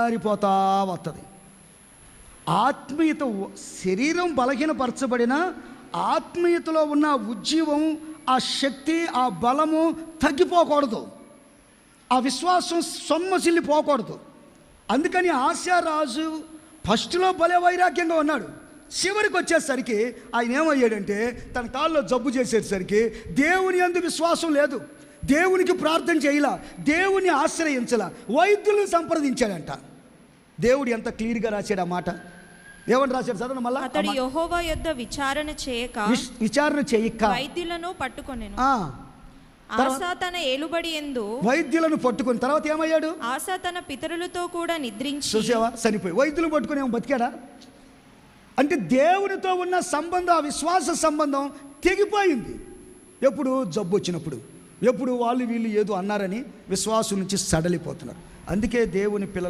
దిగజారిపోతా వస్తుంది. ఆత్మీయత, శరీరం బలహీనపరచబడిన ఆత్మీయతలో ఉన్న ఉజ్జీవం, ఆ శక్తి, ఆ బలము తగ్గిపోకూడదు. ఆ విశ్వాసం సొమ్మసిల్లిపోకూడదు. అందుకని ఆశారాజు ఫస్ట్లో భలే వైరాగ్యంగా ఉన్నాడు. చివరికి వచ్చేసరికి ఆయన ఏమయ్యాడంటే, తన కాళ్ళలో జబ్బు చేసేసరికి దేవుని యందు విశ్వాసం లేదు, దేవునికి ప్రార్థన చేయలా, దేవుని ఆశ్రయించలా, వైద్యులను సంప్రదించాడంట. దేవుడు ఎంత క్లియర్గా రాశాడు ఆ మాట. ఏమని రాశాడు చదవండి మళ్ళా. అతడు యెహోవా యొద్ద విచారణ చేయక వైద్యులను పట్టుకొనెను. ఆసా తన ఏలుబడి యందు వైద్యులను పట్టుకుని తర్వాత ఏమయ్యాడు? ఆసా తన పితరులతో కూడా నిద్రించి. చూసావా, చనిపోయి వైద్యులు పట్టుకుని ఏమో బతికాడా? అంటే దేవునితో ఉన్న సంబంధం, ఆ విశ్వాస సంబంధం తెగిపోయింది. ఎప్పుడు? జబ్బు వచ్చినప్పుడు. ఎప్పుడు? వాళ్ళు వీళ్ళు ఏదో అన్నారని విశ్వాసం నుంచి సడలిపోతున్నారు. అందుకే దేవుని పిల్లల